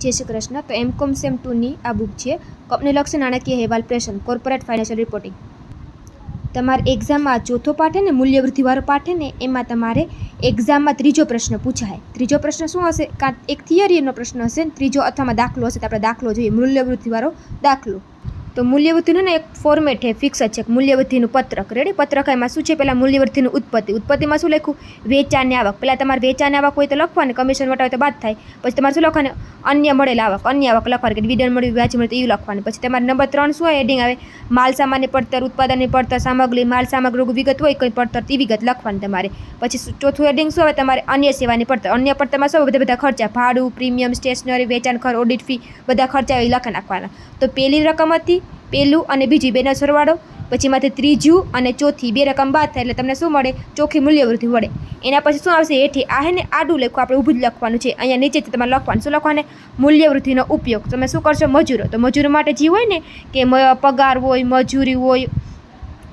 જય શ્રી કૃષ્ણ. તો MCom same 2ની આ બુક છે, કંપનીલક્ષી નાણાકીય અહેવાલ પ્રેષણ, કોર્પોરેટ ફાઇનાન્શિયલ રિપોર્ટિંગ. તમારે એક્ઝામમાં ચોથો પાઠ છે ને, મૂલ્યવૃદ્ધિવાળો પાઠ છે ને, એમાં તમારે એક્ઝામમાં ત્રીજો પ્રશ્ન પૂછાય. ત્રીજો પ્રશ્ન શું હશે? કાં એક થિયરીનો પ્રશ્ન હશે ને, ત્રીજો અથવામાં દાખલો હશે. તો આપણે દાખલો જોઈએ, મૂલ્યવૃદ્ધિવાળો દાખલો. તો મૂલ્યવૃદ્ધિનું ને એક ફોર્મેટ છે, ફિક્સ જ છે. મૂલ્યવૃદ્ધિનું પત્રક રેડી. પત્રક એમાં શું છે? પહેલાં મૂલ્યવૃદ્ધિનું ઉત્પત્તિમાં શું લખ્યું? વેચાણની આવક. પહેલાં તમારે વેચાણની આવક હોય તો લખવાની, કમિશન વટાવે તો બાદ થાય. પછી તમારે શું લખવાનું? અન્ય મળેલ આવક. અન્ય આવક લખવાની, કે ડિવિડન્ડ મળ્યું, વ્યાજ મળ્યું, એવું લખવાનું. પછી તમારે નંબર 3 શું હોય? હેડિંગ આવે માલ સામાનની પડતર, ઉત્પાદનની પડતર, સામગ્રી, માલ સામગ્રી વિગત હોય કંઈ પડતર, તે વિગત લખવાની તમારે. પછી ચોથું હેડિંગ શું આવે? તમારે અન્ય સેવાની પડતર. અન્ય પડતરમાં શું? બધા ખર્ચા, ભાડું, પ્રીમિયમ, સ્ટેશનરી, વેચાણ ખર્ચ, ઓડિટ ફી, બધા ખર્ચા એ લખી નાખવાના. તો પહેલી રકમ હતી, પહેલું અને બીજી બેનો સરવાળો, પછી એમાંથી ત્રીજું અને ચોથી બે રકમ બાદ થાય એટલે તમને શું મળે? ચોખ્ખી મૂલ્યવૃદ્ધિ મળે. એના પછી શું આવશે? હેઠી આ હે ને આડું લખવું, આપણે ઊભું જ લખવાનું છે. અહીંયા નીચેથી તમારે લખવાનું. શું લખવાનું? મૂલ્યવૃદ્ધિનો ઉપયોગ. તમે શું કરશો? મજૂરો. તો મજૂરો માટે જે હોય ને કે પગાર હોય, મજૂરી હોય,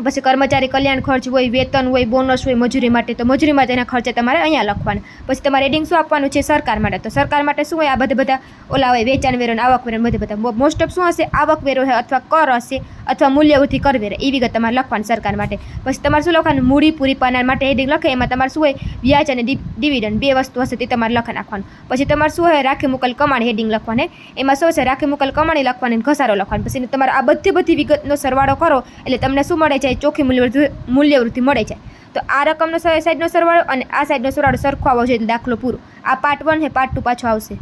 પછી કર્મચારી કલ્યાણ ખર્ચ હોય, વેતન હોય, બોનસ હોય મજૂરી માટે, તો મજૂરી માટેના ખર્ચા તમારે અહીંયા લખવાના. પછી તમારે હેડિંગ શું આપવાનું છે? સરકાર માટે. તો સરકાર માટે શું હોય? આ બધા ઓલા હોય, વેચાણ વેરો, આવક વેરો, બધા મોસ્ટ ઓફ શું હશે? આવક વેરો છે, અથવા કર હશે, અથવા મૂલ્યવૃદ્ધિ કરવેરો, એ વિગત તમારે લખવાની સરકાર માટે. પછી તમારે શું લખવાનું? મૂડી પૂરી પાડનાર માટે હેડિંગ લખે, એમાં તમારે શું હોય? વ્યાજ અને ડિવિડન્ડ બે વસ્તુ હશે, તે તમારે લખી નાખવાનું. પછી તમારે શું હોય? રાખી મુકેલ કમાણી હેડિંગ લખવાની. એમાં શું છે? રાખી મુકેલ કમાણી લખવાની, ઘસારો લખવાનો. પછી તમારે આ બધી વિગતનો સરવાળો કરો એટલે તમને શું મળે છે? ચોખ્ખી મૂલ્યવૃદ્ધિ મળે છે. તો આ રકમનો સાઈડનો સરવાળો અને આ સાઈડનો સરવાળો સરખો આવવો જોઈએ, દાખલો પૂરો. આ પાર્ટ 1 છે, પાર્ટ 2 પાછો આવશે.